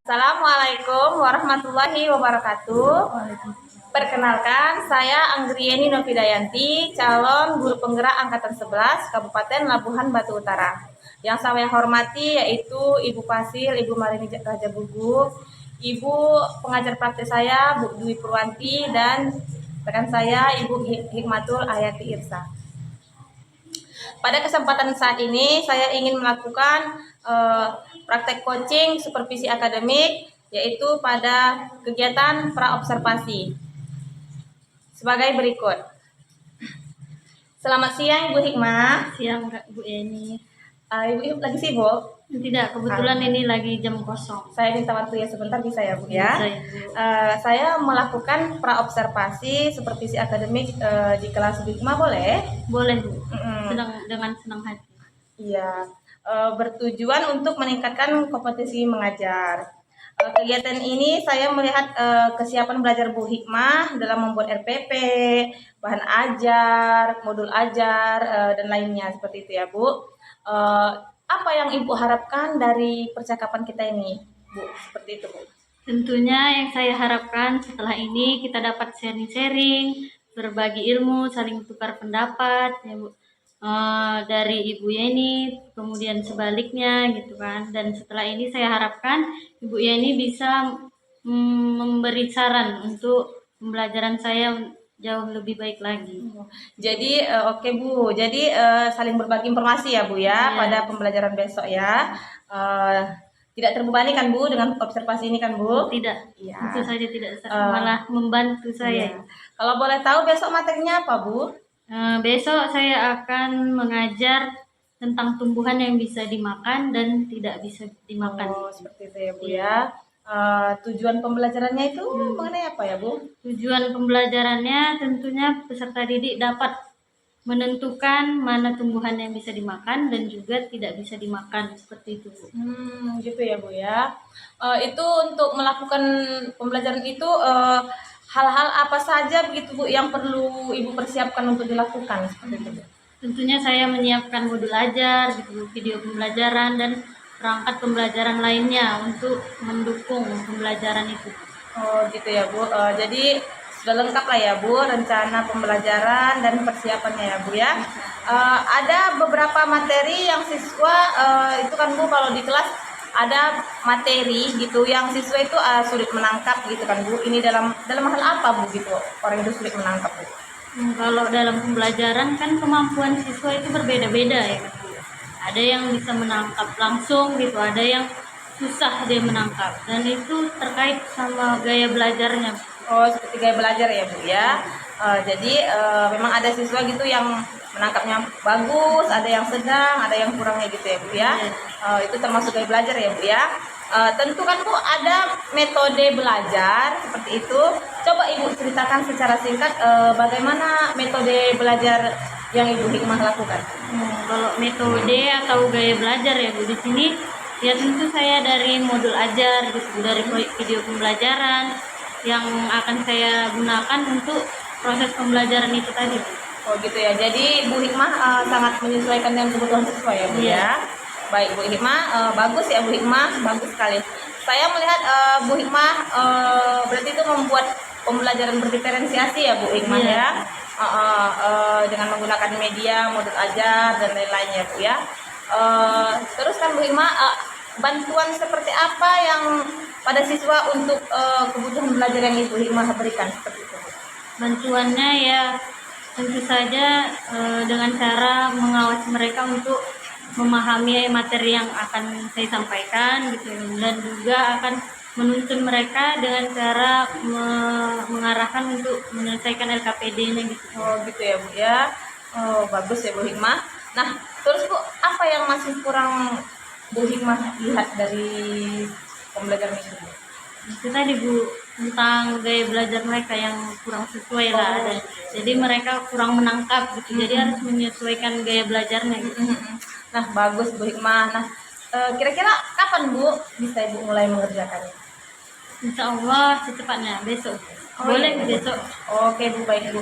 Assalamualaikum warahmatullahi wabarakatuh. Perkenalkan, saya Anggrieni Novidayanti, calon guru penggerak angkatan 11 Kabupaten Labuhan Batu Utara. Yang saya hormati yaitu Ibu Pasil, Ibu Marini Raja Gugu, Ibu pengajar praktek saya Bu Dwi Purwanti, dan rekan saya Ibu Hikmatul Ayati Irsa. Pada kesempatan saat ini saya ingin melakukan praktek coaching supervisi akademik, yaitu pada kegiatan praobservasi sebagai berikut. Selamat siang Ibu Hikmah. Siang Kak Bu Eni. Ibu lagi sibuk? Tidak, kebetulan ini lagi jam kosong. Saya minta waktu ya sebentar, bisa ya Bu ya? Bisa, Ibu. Saya melakukan praobservasi supervisi akademik di kelas Bu Hikmah, boleh? Boleh Bu. Dengan senang hati. Iya, bertujuan untuk meningkatkan kompetensi mengajar. Kegiatan ini saya melihat kesiapan belajar Bu Hikmah dalam membuat RPP, bahan ajar, modul ajar, dan lainnya seperti itu ya Bu. Apa yang Ibu harapkan dari percakapan kita ini, Bu? Seperti itu Bu. Tentunya yang saya harapkan setelah ini kita dapat sharing-sharing, berbagi ilmu, saling tukar pendapat ya Bu. Dari Ibu Yeni, kemudian sebaliknya gitu kan. Dan setelah ini saya harapkan Ibu Yeni bisa memberi saran untuk pembelajaran saya jauh lebih baik lagi. Jadi oke Bu, jadi saling berbagi informasi ya Bu ya, pada pembelajaran besok ya. Tidak terbebani kan Bu dengan observasi ini kan Bu? Tidak, ya. Tentu saja tidak, malah membantu saya. Iya. Kalau boleh tahu besok materinya apa Bu? Besok saya akan mengajar tentang tumbuhan yang bisa dimakan dan tidak bisa dimakan. Oh, seperti itu ya Bu ya. Tujuan pembelajarannya itu mengenai apa ya Bu? Tujuan pembelajarannya tentunya peserta didik dapat menentukan mana tumbuhan yang bisa dimakan dan juga tidak bisa dimakan, seperti itu Bu. Gitu ya Bu ya. Itu untuk melakukan pembelajaran itu hal-hal apa saja begitu Bu yang perlu Ibu persiapkan untuk dilakukan seperti itu Bu? Tentunya saya menyiapkan modul ajar, gitu, video pembelajaran dan perangkat pembelajaran lainnya untuk mendukung pembelajaran itu. Oh gitu ya Bu. Jadi sudah lengkap lah ya Bu rencana pembelajaran dan persiapannya ya Bu ya. Ada beberapa materi yang siswa itu kan Bu, kalau di kelas ada materi gitu yang siswa itu sulit menangkap gitu kan Bu. Ini dalam hal apa Bu gitu orang itu sulit menangkap Bu? Kalau dalam pembelajaran kan kemampuan siswa itu berbeda-beda ya kan Bu. Ada yang bisa menangkap langsung gitu, ada yang susah dia menangkap, dan itu terkait sama gaya belajarnya. Oh, seperti gaya belajar ya Bu ya. Jadi memang ada siswa gitu yang menangkapnya bagus, ada yang sedang, ada yang kurangnya gitu ya Bu ya. Itu termasuk gaya belajar ya Bu ya. Tentu kan Bu ada metode belajar seperti itu. Coba Ibu ceritakan secara singkat bagaimana metode belajar yang Ibu Hikmah lakukan. Kalau metode atau gaya belajar ya Bu, di sini ya tentu saya dari modul ajar gitu, dari video pembelajaran yang akan saya gunakan untuk proses pembelajaran itu tadi. Oh gitu ya. Jadi Bu Hikmah sangat menyesuaikan dengan kebutuhan siswa ya Bu ya. Baik Bu Hikmah, bagus ya Bu Hikmah, bagus sekali. Saya melihat Bu Hikmah berarti itu membuat pembelajaran berdiferensiasi ya Bu Hikmah ya. Dengan menggunakan media, modul ajar dan lain-lainnya Bu ya. Terus kan Bu Hikmah bantuan seperti apa yang pada siswa untuk kebutuhan belajar yang Ibu Hikmah berikan seperti itu Bu? Bantuannya ya tentu saja dengan cara mengawasi mereka untuk memahami materi yang akan saya sampaikan gitu, dan juga akan menuntun mereka dengan cara mengarahkan untuk menyelesaikan LKPD-nya gitu. Oh gitu ya Bu ya. Oh bagus ya Bu Hikmah. Nah terus Bu, apa yang masih kurang Bu Hikmah lihat dari pembelajaran itu Bu? Itu tadi Bu, tentang gaya belajar mereka yang kurang sesuai lah, dan jadi mereka kurang menangkap gitu, jadi harus menyesuaikan gaya belajarnya gitu. Nah bagus Bu Hikmah. Nah kira-kira kapan Bu bisa Ibu mulai mengerjakannya? Insya Allah secepatnya besok. Boleh besok. Oke Bu, baik Bu.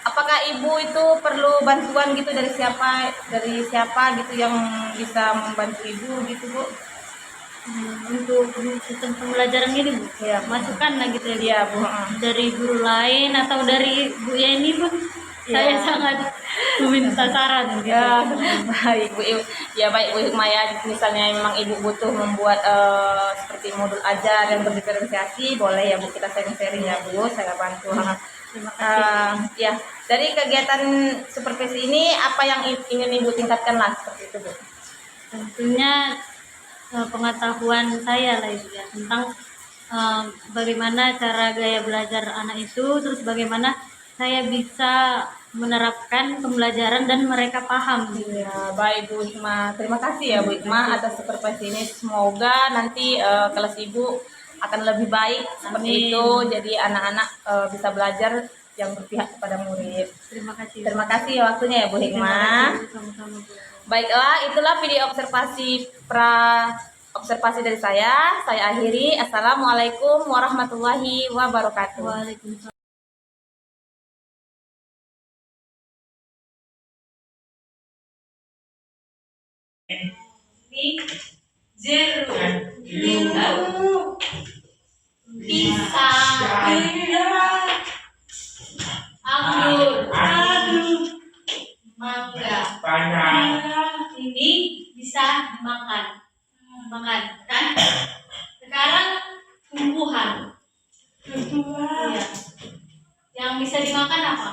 Apakah Ibu itu perlu bantuan gitu dari siapa gitu yang bisa membantu Ibu gitu Bu? Untuk sistem pembelajaran ini Bu, Ya. masukan lah gitu ya Bu. Iya Bu. Dari guru lain atau dari Bu Yeni pun saya Ya. sangat meminta saran gitu. Ya, baik Bu. Ya baik Bu Hikmah ya. Misalnya memang Ibu butuh membuat seperti modul ajar yang berdiferensiasi, boleh ya Bu, kita sharing-sharing ya Bu. Saya bantu. Terima kasih. Ya, dari kegiatan supervisi ini apa yang ingin Ibu tingkatkan lah seperti itu Bu? Tentunya pengetahuan saya lah itu ya tentang bagaimana cara gaya belajar anak itu, terus bagaimana saya bisa menerapkan pembelajaran dan mereka paham gitu. Ya, baik Bu Hikmah. Terima kasih ya Bu Hikmah atas supervisi ini. Semoga nanti kelas Ibu akan lebih baik seperti Amin. itu. Jadi anak-anak bisa belajar yang berpihak kepada murid. Terima kasih. Terima kasih ya waktunya ya Bu Terima Hikmah. kasih sama-sama Bu. Baiklah, itulah video observasi dari saya. Saya akhiri. Assalamualaikum warahmatullahi wabarakatuh. Waalaikumsalam. Zero. Pisang. Anggur. Mangga. Ini bisa dimakan. Makan kan? Sekarang tumbuhan. Iya. Yang bisa dimakan apa?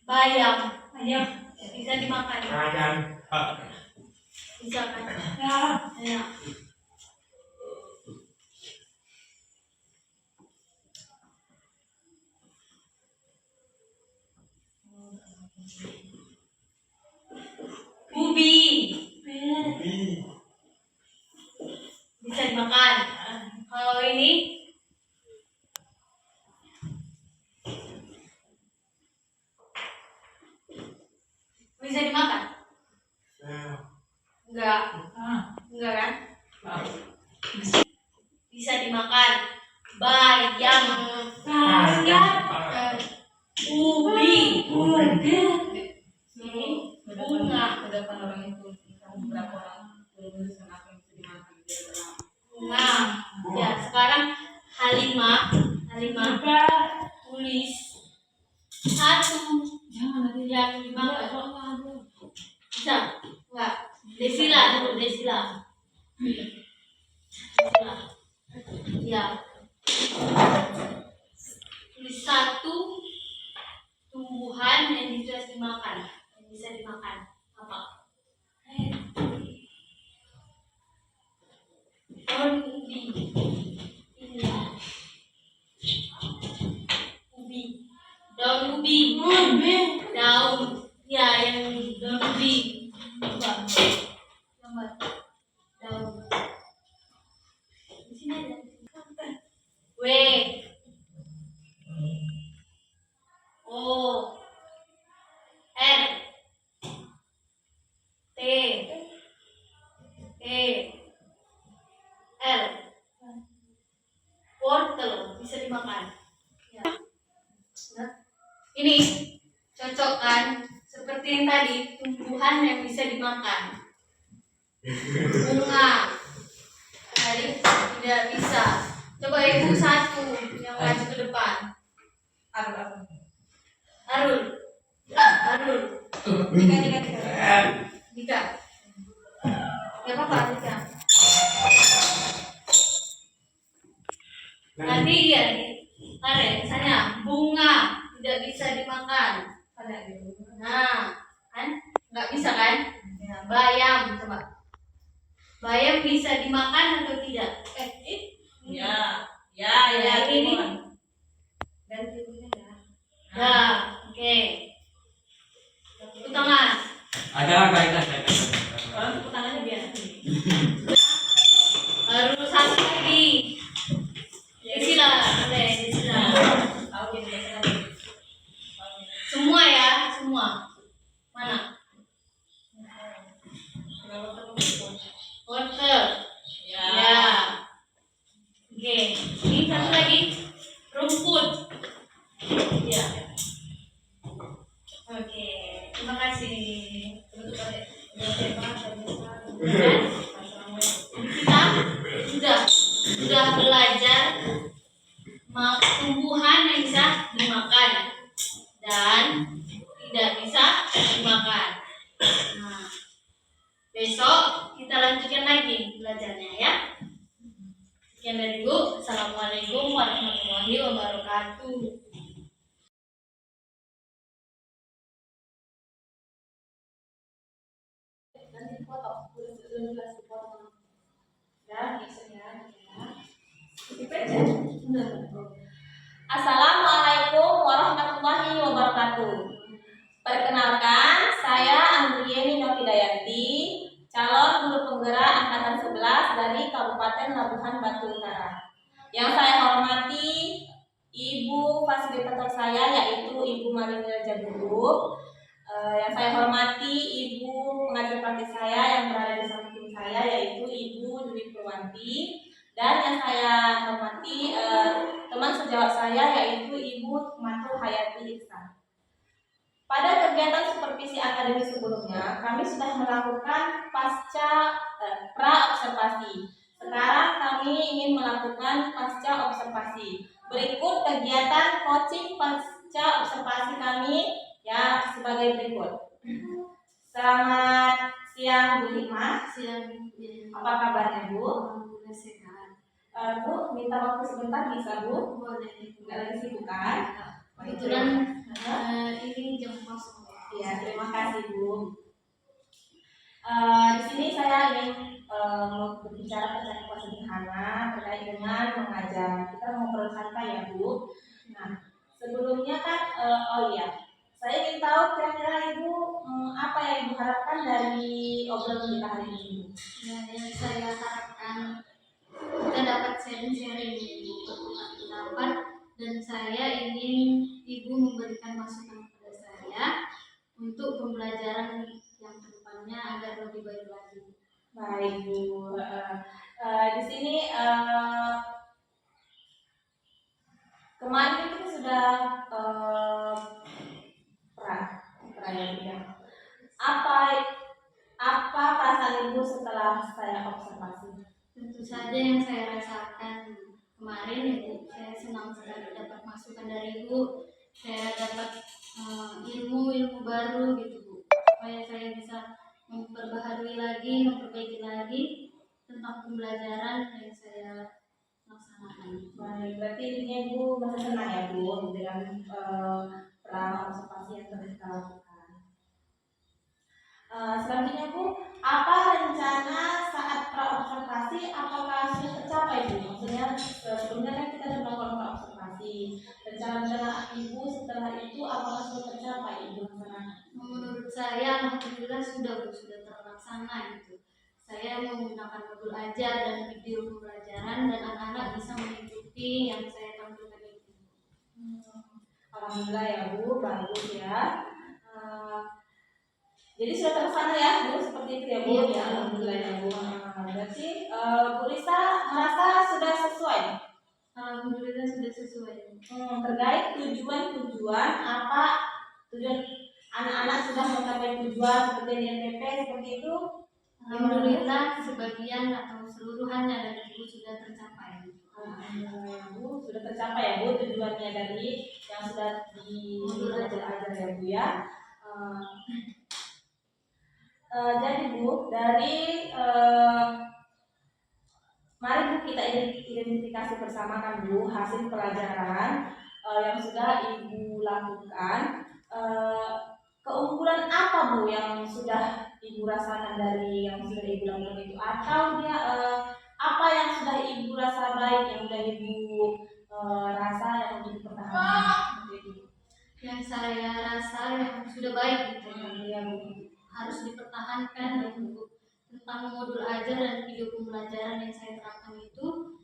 Bayam. Bayam bisa dimakan. Bisa kan? Ya. Ubi. Bisa dimakan. Kalau ini bisa dimakan? Enggak. Enggak kan? Bisa dimakan. Bayam. Ubi. Bunga. Bunga. Ya, sekarang Halimah tulis satu yang dimakan. Bisa? Enggak. Desila dulu, Desila. Ya. Tulis satu tumbuhan yang bisa dimakan. Apa? Daun ubi. Ini. Ubi. Daun ubi. Daun. Ya, yang daun ubi. Coba. Gambar. Daun. Di sini ada. W. O. R. T. E. L. Wortel bisa dimakan. Ya. Nah, ini cocok kan? Seperti yang tadi, tumbuhan yang bisa dimakan. Bunga. Tadi tidak bisa. Coba Ibu satu yang maju ke depan. Arul. Dika. Gak apa-apa, Dika. Nanti ya, tarik. Misalnya bunga tidak bisa dimakan. Nah, kan? Nggak bisa kan? Ya, bayam, coba. Bayam bisa dimakan atau tidak? Ya, ini. Ganti ya. Nah, oke. Tepuk tangan. Ada kaitan. Tepuk tangannya biar. Baru satu lagi. Desila, boleh Desila. Semua ya, semua. Mana? Oke, terima kasih. Kita sudah belajar tumbuhan yang bisa dimakan dan tidak bisa dimakan. Nah, besok kita lanjutkan lagi belajarnya ya. Sekian dari Ibu. Assalamualaikum warahmatullahi wabarakatuh. Assalamualaikum warahmatullahi wabarakatuh. Perkenalkan, saya Anggrieni Novidayanti, calon guru penggerak angkatan 11 dari Kabupaten Labuhan Batu Utara. Yang saya hormati Ibu fasilitator saya yaitu Ibu Marinda Jaguru. Yang saya hormati Ibu pengajar praktik saya yang berada di samping saya yaitu Ibu Dwi Purwanti. Dan yang saya hormati teman sejawat saya yaitu Ibu Matul Hayati Iksan. Pada kegiatan supervisi akademi sebelumnya, kami sudah melakukan pasca pra-observasi. Sekarang kami ingin melakukan pasca observasi. Berikut kegiatan coaching pasca observasi kami ya sebagai berikut. Selamat siang Bu Hikmah. Siang. Apa kabarnya Bu? Alhamdulillah sehat. Bu, minta waktu sebentar bisa Bu? Boleh. Nggak lagi sibuk kan? Kebetulan ini jam kosong. Iya, terima kasih Bu. Di sini saya ingin berbicara percakapan sederhana terkait dengan mengajar. Kita mau bersantai ya Bu. Nah, sebelumnya kan, saya ingin tahu kira-kira Ibu apa yang Ibu harapkan dari obrolan kita hari ini. Ya, yang saya harapkan kita dapat sharing-sharing bertukar pendapat dan saya ingin Ibu memberikan masukan kepada saya untuk pembelajaran yang kedepannya agar lebih baik lagi. Baik Bu. Di sini kemarin itu sudah perayaan. Apa perasaan Ibu setelah saya observasi? Tentu saja yang saya rasakan kemarin Ibu, saya senang sekali dapat masukan dari Ibu. Saya dapat ilmu-ilmu baru gitu Bu, supaya saya bisa memperbaharui lagi, memperbaiki lagi tentang pembelajaran yang saya laksanakan. Baik, berarti intinya Ibu masih senang ya Bu dengan observasi yang telah kita lakukan. Selanjutnya Bu, apa rencana saat praobservasi? Apakah sudah tercapai Bu? Maksudnya sebelumnya kan kita sudah melakukan praobservasi. Rencana Ibu setelah itu apakah sudah tercapai Ibu? Menurut saya alhamdulillah sudah Bu, sudah terlaksana gitu. Saya menggunakan modul ajar dan video pembelajaran dan anak-anak bisa mengikuti yang saya tampilkan itu. Alhamdulillah ya Bu, bagus ya. Jadi sudah terlaksana ya Bu, seperti itu ya Bu. Iya, ya, alhamdulillah ya Bu. Berarti Bu Risa merasa sudah sesuai. Alhamdulillah sudah sesuai. Terkait tujuan apa tujuan anak-anak sudah mencapai tujuan seperti NPP seperti itu. Alhamdulillah sebagian atau seluruhannya dari Ibu sudah tercapai. Alhamdulillah Bu, sudah tercapai ya Bu tujuannya dari yang sudah diajar ya Bu ya. Jadi Bu, dari mari Bu kita identifikasi bersama kan Bu hasil pelajaran yang sudah Ibu lakukan. Keunggulan apa Bu yang sudah Ibu rasakan dari yang sudah Ibu lakukan itu, atau dia apa yang sudah Ibu rasa baik yang sudah Ibu rasa yang untuk dipertahankan? Yang saya rasa yang sudah baik gitu ya Bu, harus dipertahankan gitu. Tentang modul ajar dan video pembelajaran yang saya terapkan itu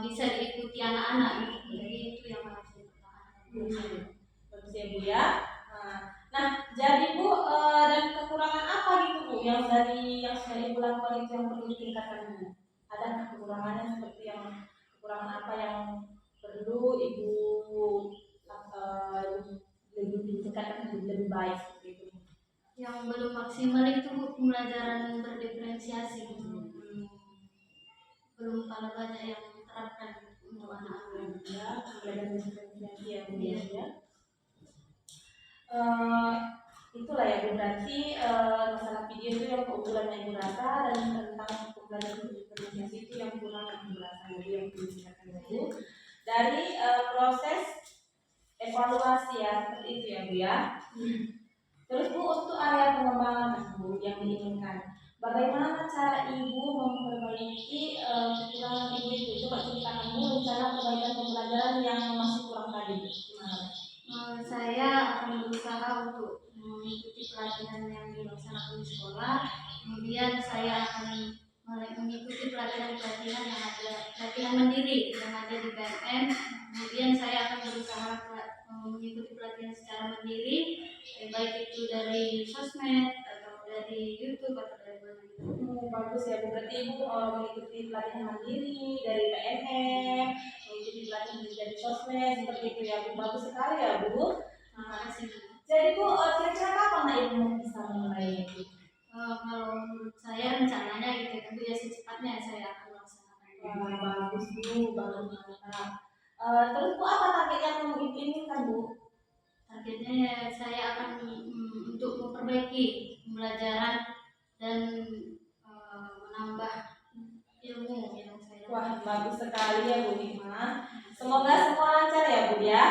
bisa diikuti anak-anak gitu. Jadi itu yang harus dipertahankan. Bagus ya Bu ya. Nah, jadi Bu, dan kekurangan apa gitu Bu yang dari yang sudah Ibu lakukan itu yang perlu ditingkatkan Bu? Ada kekurangannya seperti yang kekurangan apa yang perlu Ibu lebih meningkatkan lebih baik seperti itu? Yang belum maksimal itu Bu, pembelajaran berdiferensiasi. Belum kalau banyak yang diterapkan untuk anak-anak. Ya, belajar diferensiasi ya Bu Iya. ya. Itulah ya Bu, berarti masalah video itu yang keunggulan Ibu rasa, dan tentang pembelajaran diferensiasi itu yang kurang Ibu rasa, jadi yang perlu ditingkatkan Ibu dari proses evaluasi ya, seperti itu ya Bu ya. Terus Bu, untuk area pengembangan Bu yang diinginkan, bagaimana cara Ibu memperbaiki kekurangan Ibu itu? Coba ceritakan Bu rencana perbaikan pembelajaran yang masih kurang tadi. Gimana? Saya akan berusaha untuk mengikuti pelatihan yang dilaksanakan di sekolah. Kemudian saya akan mengikuti pelatihan-pelatihan yang ada, pelatihan mandiri yang ada di PMN. Kemudian saya akan berusaha mengikuti pelatihan secara mandiri, baik itu dari sosmed atau dari YouTube atau dari mana gitu. Bagus ya Bu, berarti Ibu mengikuti pelatihan mandiri dari PNM, mengikuti pelatihan dari sosmed seperti itu ya Bu. Bagus sekali ya Bu. Terima kasih. Jadi Bu, kira-kira kapan Ibu bisa memulai itu? Kalau menurut saya rencananya gitu ya Bu, ya secepatnya saya akan melaksanakan. Wah, bagus Bu, bagus mantap. Terus Bu, apa target yang Ibu inginkan Bu? Targetnya ya saya akan untuk memperbaiki pembelajaran dan menambah ilmu yang saya. Wah, bagus sekali ya Bu Hikmah. Semoga semua lancar ya Bu ya.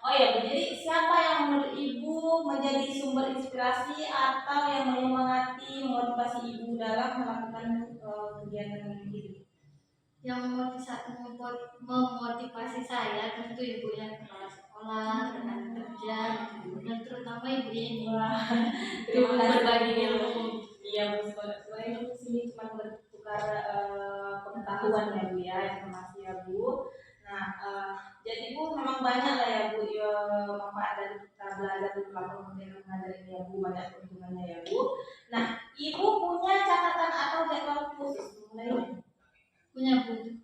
Oh ya Bu, jadi siapa yang menurut Ibu menjadi sumber inspirasi atau yang menyemangati motivasi Ibu dalam melakukan kegiatan ini? Yang memotivasi saya tentu ibu yang kepala sekolah, rekan kerja, dan terutama ibu ini. Wah, Terima terima kasih berbagi Bu. ilmu. Iya Bu, sebenarnya di sini cuma bertukar pengetahuan ya Bu ya, informasi ya Bu. Nah, jadi Bu memang banyak lah ya Bu ya, manfaat dari kita belajar di platform pendidikan mengajar ini ya Bu, banyak keuntungannya ya Bu. Nah, Ibu punya catatan atau jadwal khusus mengenai ini? Punya Bu.